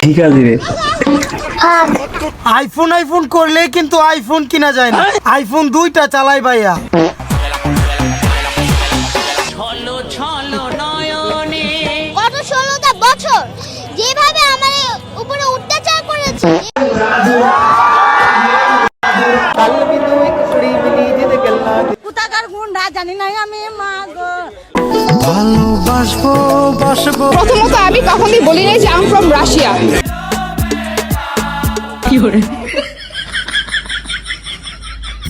ঠিক আছে রে। আইফোন করলে কিন্তু আইফোন কিনা যায় না, আইফোন 2টা চালাই ভাইয়া। গত 16টা বছর যেভাবে আমার উপরে অত্যাচার করেছে, কোথাকার গুন্ডা জানি না আমি মা গো। প্রথমত আমি কখনোই বলি নাই যে আই এম ফ্রম রাশিয়া।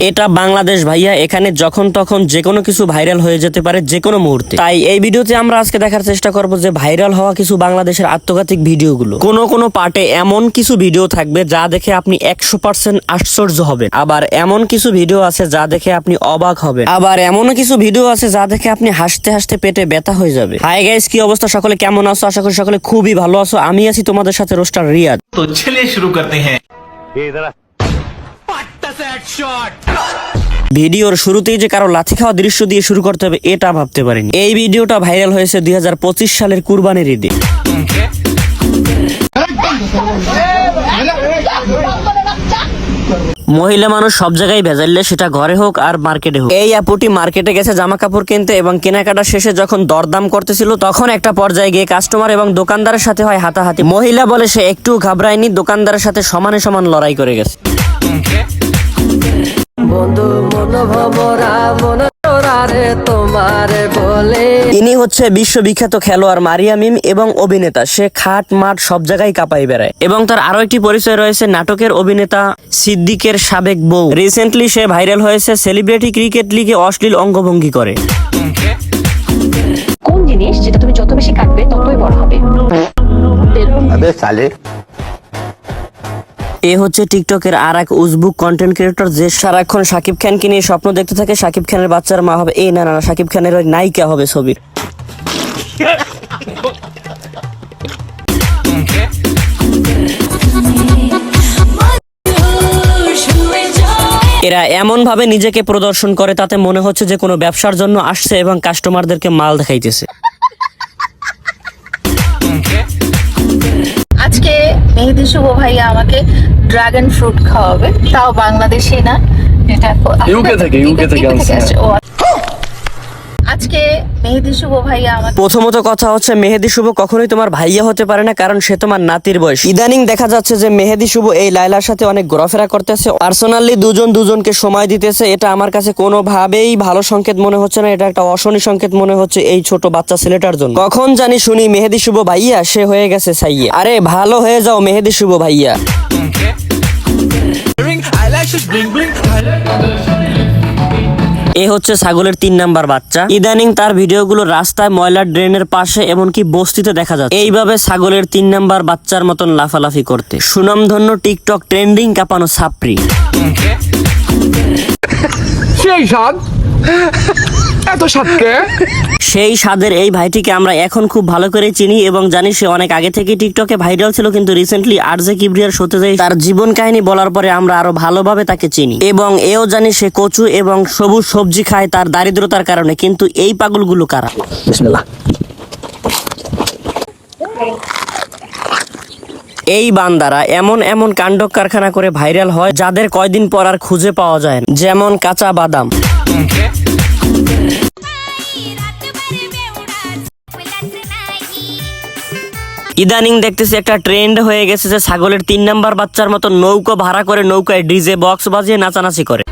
এটা বাংলাদেশ ভাইয়া, এখানে যখন তখন যে কোনো কিছু ভাইরাল হয়ে যেতে পারে যে কোনো মুহূর্তে। তাই এই ভিডিওতে আমরা আজকে দেখার চেষ্টা করব যে ভাইরাল হওয়া কিছু বাংলাদেশের আত্মঘাতিক ভিডিওগুলো। কোনো পার্টে এমন কিছু ভিডিও থাকবে যা দেখে আপনি 100% আশ্চর্য হবেন, আবার এমন কিছু ভিডিও আছে যা দেখে আপনি অবাক হবেন, আবার এমন কিছু ভিডিও আছে যা দেখে আপনি হাসতে হাসতে পেটে ব্যথা হয়ে যাবে। হাই গাইস, কি অবস্থা? সকলে কেমন আছো? আশা করি সকলে খুবই ভালো আছো। আমি আছি তোমাদের সাথে রোস্টার রিয়াদ। तो चलिए शुरू करते हैं। ভিডিওর শুরুতেই যে কারো লাথি খাওয়া দৃশ্য দিয়ে শুরু করতে হবে এটা ভাবতে পারিনি। এই ভিডিওটা ভাইরাল হয়েছে 2025 সালের কুরবানির ঈদে। মহিলা মানুষ সব জায়গায় ভেজাইলে, সেটা ঘরে হোক আর মার্কেটে হোক। এই আপুটি মার্কেটে গেছে জামা কাপড় কিনতে এবং কেনাকাটা শেষে যখন দরদাম করতেছিল তখন একটা পর্যায়ে গিয়ে কাস্টমার এবং দোকানদারের সাথে হয় হাতাহাতি। মহিলা বলে সে একটু ঘাবড়ায়নি, দোকানদারের সাথে সমানে সমান লড়াই করে গেছে। ইনি হচ্ছে বিশ্ববিখ্যাত খেলোয়াড় মারিয়া মিম এবং অভিনেতা। সে খাট মাঠ সব জায়গায় কাঁপাই বেড়ায় এবং তার আরো একটি পরিচয় রয়েছে নাটকের অভিনেতা সিদ্দিকের সাবেক বউ। রিসেন্টলি সে ভাইরাল হয়েছে সেলিব্রিটি ক্রিকেট লিগে অশ্লীল অঙ্গভঙ্গি করে। কোন জিনিস যেটা তুমি যত বেশি কাটবে ততই বড় হবে? এ হচ্ছে টিকটকের আর এক উজবুক কন্টেন্ট ক্রিয়েটর যে সারাক্ষণ শাকিব খানকে নিয়ে স্বপ্ন দেখতে থাকে শাকিব খানের বাচ্চার মা হবে। এই না শাকিব খানের ওই নায়িকা হবে ছবির। এরা এমন ভাবে নিজেকে প্রদর্শন করে তাতে মনে হচ্ছে যে কোনো ব্যবসার জন্য আসছে এবং কাস্টমারদেরকে মাল দেখাইতেছে। আজকে মেহেদি শুভ ভাইয়া আমাকে ড্রাগন ফ্রুট খাওয়াবে, তাও বাংলাদেশে না, এটা ইউকে থেকে আসছে। আজকে মেহেদি শুভ ভাইয়া আমাকে, প্রথমত কথা হচ্ছে মেহেদি শুভ কখনোই তোমার ভাইয়া হতে পারে না, কারণ সে তোমার নাতির বয়স। ইদানিং দেখা যাচ্ছে যে মেহেদি শুভ এই লাইলার সাথে অনেক ঘোরাফেরা করতেছে, পার্সোনালি দুজনকে সময় দিতেছে। এটা আমার কাছে কোনোভাবেই ভালো সংকেত মনে হচ্ছে না, এটা একটা অশনি সংকেত মনে হচ্ছে এই ছোট বাচ্চা ছেলেটার জন্য। কখন জানি শুনি মেহেদি শুভ ভাইয়া সে হয়ে গেছে সাইয়ে। আরে ভালো হয়ে যাও মেহেদি শুভ ভাইয়া। এ হচ্ছে ছাগলের 3 নাম্বার বাচ্চা। ইদানিং তার ভিডিওগুলো রাস্তায়, ময়লার ড্রেনের পাশে, এমনকি বস্তিতে দেখা যাচ্ছে এইভাবে ছাগলের 3 নাম্বার বাচ্চার মতন লাফালাফি করতে। সুনামধন্য টিকটক ট্রেন্ডিং কাঁপানো ছাপরি। সেই স্বাদ, এত স্বাদকে। সেই স্বাদের এই ভাইটিকে আমরা এখন খুব ভালো করে চিনি এবং জানি সে অনেক আগে থেকে টিকটকে ভাইরাল ছিল, কিন্তু রিসেন্টলি আরজে কিবরিয়ার শোতে যাই তার জীবন কাহিনী বলার পরে আমরা আরো ভালোভাবে তাকে চিনি এবং এও জানি সে কচু এবং সবুজ সবজি খায় তার দারিদ্রতার কারণে। কিন্তু এই পাগলগুলো কারা? বিসমিল্লাহ। এই বান্দারা এমন কাণ্ড কারখানা করে ভাইরাল হয় যাদের কয়দিন পর আর খুঁজে পাওয়া যায় না, যেমন কাঁচা বাদাম। ইদানিং দেখতেছি একটা ট্রেন্ড হয়ে গেছে যে ছাগলের 3 নাম্বার বাচ্চার মতো নৌকো ভাড়া করে নৌকায় ডিজে বক্স বাজিয়ে নাচানাচি করে।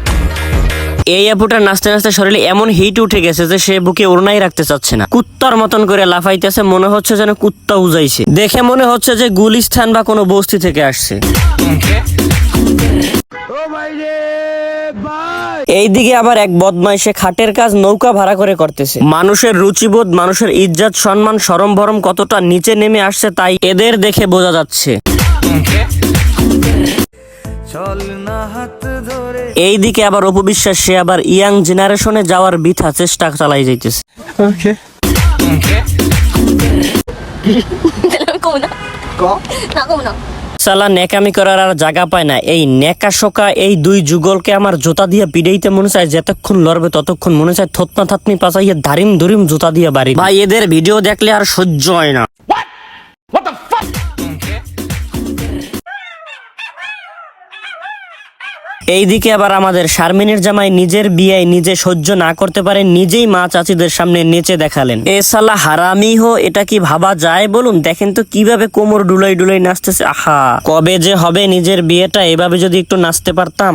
এই আপুটার নাচতে নাচতে শরীরে এমন হিট উঠে গেছে যে সে বুকে ওড়নাই রাখতে চাচ্ছে না, কুত্তার মতন করে লাফাইতেছে, মনে হচ্ছে যেন কুত্তা উজাইছে। দেখে মনে হচ্ছে যে গুলিস্তান বা কোনো বস্তি থেকে আসছে। এইদিকে আবার এক বদমাইশে খাটের কাজ নৌকা ভাড়া করে করতেছে। মানুষের রুচিবোধ, মানুষের ইজ্জত সম্মান শরম ভরম কতটা নিচে নেমে আসছে তাই এদের দেখে বোঝা যাচ্ছে। এইদিকে আবার অপু বিশ্বাস, সে আবার ইয়াং জেনারেশনে যাওয়ার বৃথা চেষ্টা চালাই যাইতেছে। সালা নেকামি করার আর জায়গা পায় না। এই নেকা শোকা এই 2 যুগলকে আমার জুতা দিয়ে পিড়াইতে মনে চায়, যতক্ষণ লড়বে ততক্ষণ মনে চায় থতনা থাতনি পাচাইয়ে দারিম দুরিম জুতা দিয়ে বাড়ি। ভাই এদের ভিডিও দেখলে আর সহ্য হয় না। এইদিকে আবার আমাদের শারমিনের জামাই নিজের বিয়ে নিজে সহ্য না করতে পারে নিজেই মা চাচিদের সামনে নেচে দেখালেন। এ সালা হারামি হো, এটা কি ভাবা যায় বলুন? দেখেন তো কিভাবে কোমর ডুলাই ডুলাই নাচতেছে। আহা, কবে যে হবে নিজের বিয়েটা, এভাবে যদি একটু নাচতে পারতাম।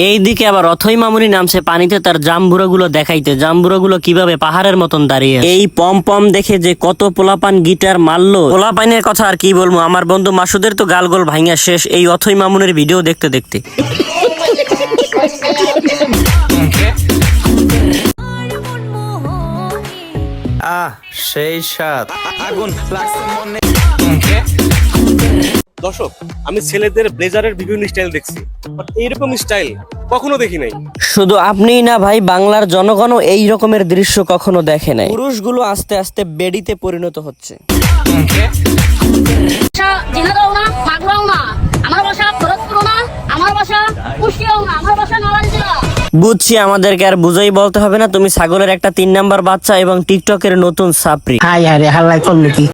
এইদিকে আবার অথই মামুনি নামছে পানিতে তার জাম্বুরাগুলো দেখাইতে। জাম্বুরাগুলো কিভাবে পাহাড়ের মতন দাঁড়িয়ে। এই পম পম দেখে যে কত পোলাপান গিটার মারলো। পোলাপানের কথা আর কি বলবো, আমার বন্ধু মাসুদের তো গালগোল ভাঙা শেষ এই অথই মামুনের ভিডিও দেখতে দেখতে। সেই সাত আগুন লাগছে মনে। দর্শক, আমি ছেলেদের ব্লেজারের বিভিন্ন স্টাইল দেখছি, বাট এইরকম স্টাইল কখনো দেখি নাই। শুধু আপনিই না ভাই, বাংলার জনগণও এই রকমের দৃশ্য কখনো দেখে নাই। পুরুষগুলো আস্তে আস্তে বেডিতে পরিণত হচ্ছে। জেনারেল না, পাগলাও না, আমার বাসা ফরজপুর না, আমার বাসা কুষ্টিয়াও না, আমার বাসা নারায়ণজলা। বুঝছি, আমাদেরকে আর বুঝাই বলতে হবে না, তুমি ছাগলের একটা 3 নাম্বার বাচ্চা এবং টিকটকের নতুন সাপ্রি। হাই আরে হাল্লাই করলো কি?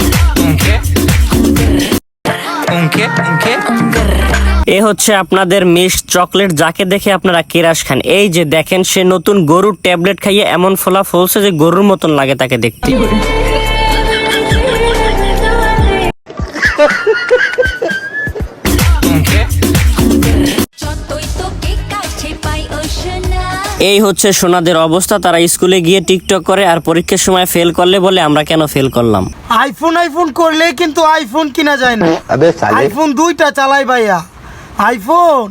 এ হচ্ছে আপনাদের মিস চকলেট, যাকে দেখে আপনারা কেরাস খান। এই যে দেখেন, সে নতুন গরুর ট্যাবলেট খাইয়ে এমন ফোলা ফলছে যে গরুর মতন লাগে তাকে দেখতে। এই হচ্ছে সোনাদের অবস্থা, তারা স্কুলে গিয়ে টিকটক করে আর পরীক্ষার সময় ফেল করলে বলে আমরা কেন ফেল করলাম। আইফোন করলে কিন্তু আইফোন কিনা যায় না। আইফোন 2টা চালাই ভাইয়া। আইফোন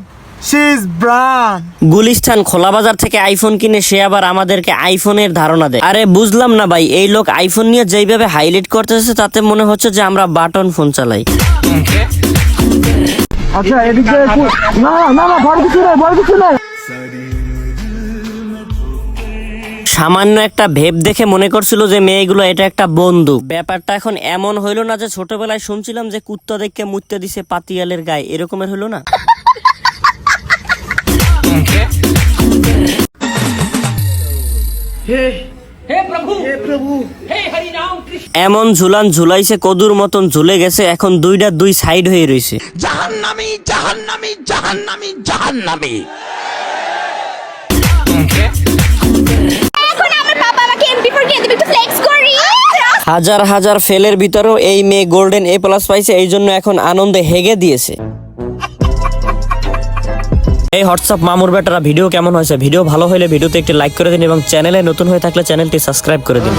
সিজ ব্র্যান্ড। গুলিস্তান খোলা বাজার থেকে আইফোন কিনে সে আবার আমাদেরকে আইফোনের ধারণা দেয়। আরে বুঝলাম না ভাই, এই লোক আইফোন নিয়ে যেইভাবে হাইলাইট করতেছে তাতে মনে হচ্ছে যে আমরা বাটন ফোন চালাই। আচ্ছা, এদিকে না না না, বড় কিছু নাই, বড় কিছু নাই। সামান্য একটা ভেব দেখে মনে করছিল যে মেয়েগুলো এটা একটা বন্দুক। ব্যাপারটা এখন এমন হইলো না যে ছোটবেলায় শুনছিলাম যে কুত্তা দেখে মুততে দিছে পাতিয়ালের গায়ে, এরকমের হইলো না। এমন ঝুলান ঝুলাইছে কদুর মতন ঝুলে গেছে, এখন দুইটা দুই সাইড হয়ে রয়েছে। জাহান্নামী জাহান্নামী জাহান্নামী জাহান্নামী। এখন আমার বাবা আমাকে MP4 কিনে দিবে, একটু ফ্লেক্স করি। হাজার হাজার ফেলের ভিতরেও এই মেয়ে গোল্ডেন A+ পাইছে, এই জন্য এখন আনন্দে হেগে দিয়েছে। এই হোয়াটসঅ্যাপ মামুর বেটারা, ভিডিও কেমন হয়েছে? ভিডিও ভালো হলে ভিডিওতে একটি লাইক করে দিন এবং চ্যানেলে নতুন হয়ে থাকলে চ্যানেলটি সাবস্ক্রাইব করে দিন।